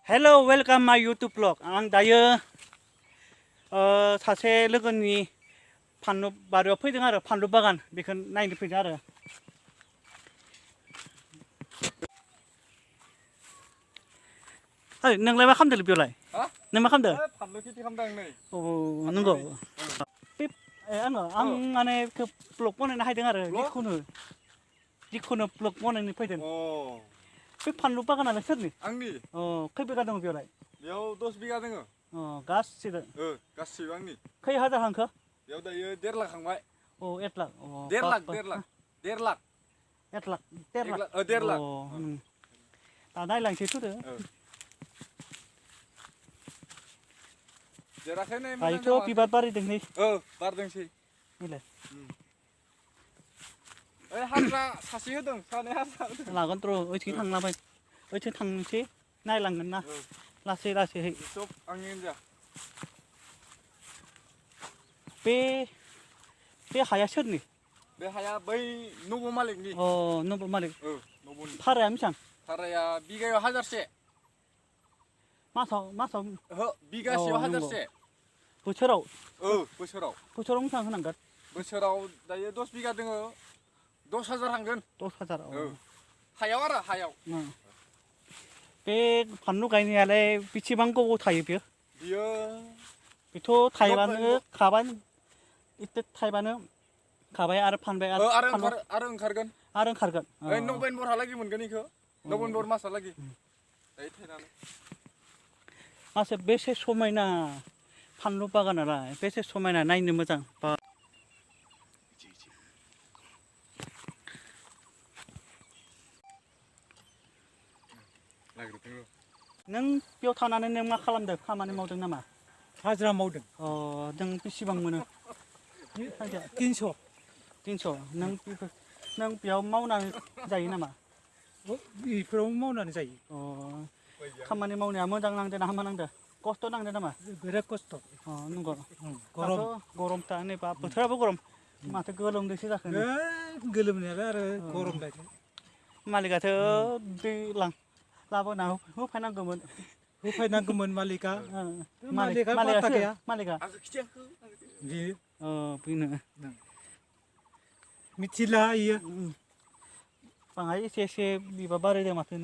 Hello, welcome my YouTube vlog. आं दायो सासे लोगोनि फानलु बारियाव फैदों आरो फानलु बागान बेखौ नायनो फैदों आरो ओइ नोंलाय मा खालामदों बेयावलाय नों मा खालामदों फानलु खेथि खालामदों नै औ नंगौ आं माने ब्लग बनायनो हायदों आरो जिखुनु ब्लग बनायनो फैदों बे फानलु बागानालाय सोरनि आंनि खै बिगा दङ बेयावलाय बेयाव 10 बिगा दङ गासिबो गासिबो आंनि खै हाजार हांखो बेयाव दायो 1.5 लाख खांबाय 1 लाख 1.5 लाख 1.5 लाख 1.5 लाख 1 लाख 1.5 लाख 1.5 लाख दा नायलांसै थुदो जेराखै नै दायोथ' बिबार बारदों नै बारदोंसै नैलाय ओइ हाग्रा सासे होदों सानै हाग्रा लागोन र' ओइथिं थांलाबाय ओइथिं थांसै नायलांगोन ना लासै लासैहै सब आंनि होनजा बे हाया सोरनि बे हाया बै नब मालिकनि नब मालिक नबनि भाराया बेसेबां भाराया बिगायाव 1000से मासाव बिगासेयाव 1000से बोसोराव बोसोराव बेसेबां होनांगोन बोसोराव दायो 10 बिगा दङ 10,000 थांगोन 10,000 हायाव आरो हायाव बे फानलु गायनायालाय बेसेबां गोबाव थायो बियो बेथ' थाइबानो खाबाय एसे थाइबानो खाबाय आरो फानबाय आरो ओंखारगोन ओइ नभेम्बरहालागै मोनगोन बेखौ नभेम्बर मासहालागै दायो थायनानै मासे बेसे समायना फानलु बागानालाय बेसे समायना नायनो मोजां नों बेयाव थानानै नों मा खालामदों खामानि मावदों नामा हाजिरा मावदों जों बेसेबां मोनो 300 नों बेयाव मावनानै जायो नामा बेफोराव मावनानै जायो खामानि मावनाया मोजां नांदों ना हामा नांदों खस्थ' नांदों नामा बिराद खस्थ' नंगौ गरम गरमथा नै बा बोथोराबो गरम माथो गोलोमदैसो जाखो गोलोमनायालाय आरो गरम लायदों मालिकाथ' दै लाबोना होफैनांगौमोन मालिका मालिका गैया मालिका बेनो मिथिला इयो बाङाय एसे बिबार बारायदों माथो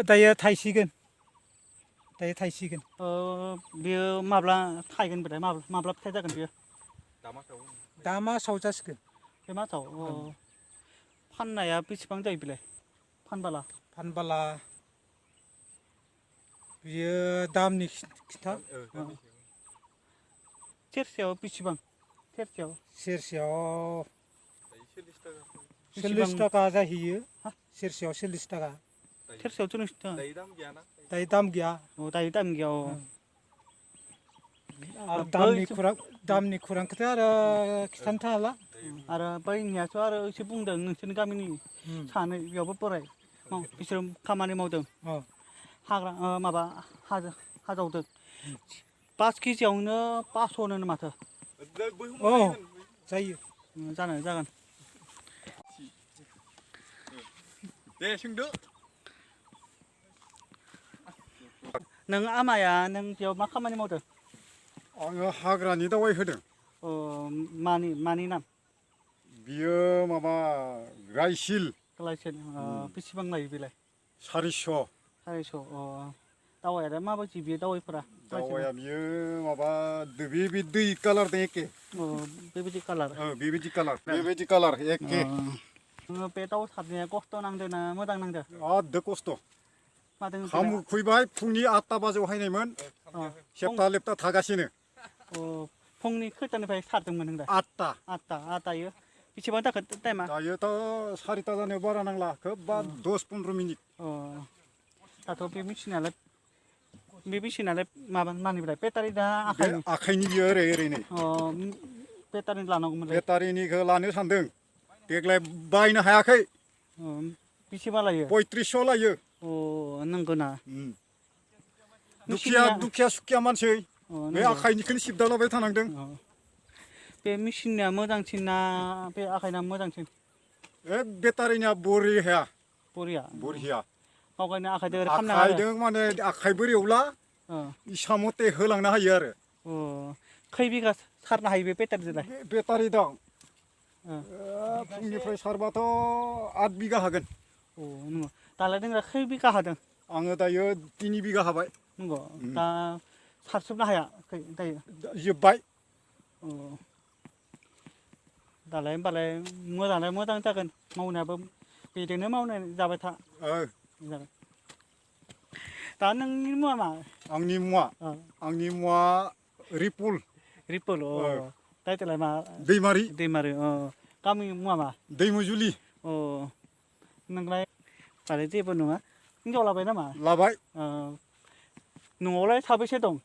दायो थायसिगोन बेयो माब्ला थायगोन बेलाय माब्ला फिथाइ जागोन बेयो दा मासाव जासिगोन बे मासाव फाननाया बेसेबां जायो बेलाय फानबाला बियो दामनि खिथा सेरसेयाव बेसेबां सेरसेयाव 40 थाखा जाहैयो सेरसेयाव 40 थाखा सेरसेयाव 40 थाखा दायो दाम गैया दामनि खौरांखौथ' आरो खिथानोथ' हाला आरो बैनियाथ' आरो एसे बुंदों नोंसोरनि गामिनि सानै बेयावबो बोराय बिसोर खामानि मावदों हाग्रा माबा हाजावदों 5 केजियावनो 500 होनो माथो जायो जागोन दे सोंदो नों आमाया नों बेयाव मा खामानि मावदों आङो हाग्रानि दावाइ होदों मानि नाम बियो माबा रायसिल बेसेबां लायो बेलाय 400 दावायालाय माबायदि बेयो दावाइफोरा दावाया बियो माबा बे दै कालारजों एखे बेबायदि कालार एखे बे दाउ सारनाया खस्थ' नांदों ना मोजां नांदों आदो खस्थ' खामु खुबैबाय फुंनि 8टा बाजियाव हायनायमोन सेबथा लेबथा थागासिनो फुंनि खैथानिफ्राय सारदोंमोन नोंलाय 8टा दायो बेसेबां जाखो टाइमा दायोथ' 4टा जानायाव बारा नांला खोब 10-15 मिनिट दाथ' बे मेसिनालाय मानिफ्राय बेटारि दा आखाइनि बियो ओरैनो बेटारि लानांगौमोन बेटारिनिखौ लानो सानदों देग्लाय बायनो हायाखै बेसेबां लायो 3500 लायो नंगौ ना दुखिया सुखिया मानसि बे आखाइनिखौनो सिबदालाबाय थानांदों बे मेसिननिया मोजांसिन ना बे आखाइना मोजांसिन बेटारिनिया बरिया गाव गावनि आखाइजों ओरै खालामनो आरो आखाइजों माने आखाइ बोरियावला साम'ते होलांनो हायो आरो खै बिगा सारनो हायो बे बेटारिजोंलाय बेटारि दं फुंनिफ्राय सारबाथ' 8 बिगा हागोन नंगौ दालाय नोंहा खै बिगा हादों आङो दायो 3 बिगा हाबाय नंगौ दा सारजोबनो हाया दायो जोब्बाय दालाय होमबालाय मोजां जागोन मावनायाबो बेजोंनो मावनाय जाबाय था जागोन दा नोंनि मुङा मा आंनि मुङा रिपुल टाइटेलाय मा दैमारि गामि मुङा मा दैमुजुलि नोंलाय दालाय जेबो नङा हिनजाव लाबाय नामा लाबाय न'आवलाय साबैसे दं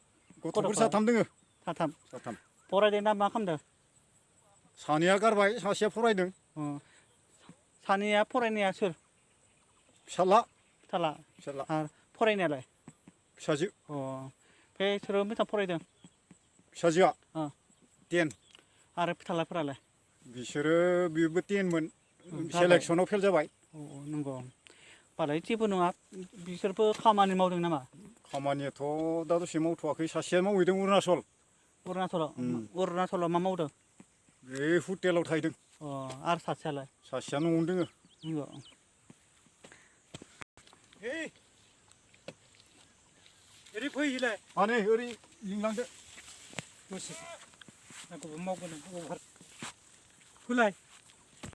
गथ'फोर साथाम दोङो साथाम फरायदों ना मा खालामदों सानैया गारबाय सासेया फरायदों सानैया फरायनाया सोर फिसाला आरो फरायनायालाय फिसाजो बे सोरो बेसेबां फरायदों फिसाजोआ 10 आरो फिसालाफोरालाय बिसोरो बेबो 10मोन सेलेक्सनाव फेल जाबाय नंगौ होमबालाय जेबो नङा बिसोरबो खामानि मावदों नामा खामानियाथ' दा दसे मावथ'वाखै सासेया मावहैदों अरुणाचलाव मा मावदों बे हटेलाव थाहैदों आरो सासेयालाय सासेया न'आवनो दोङो नंगौ ओरै फैलाय माने ओरै लिंलांदो दसे आंखौबो मावगोन फैलाय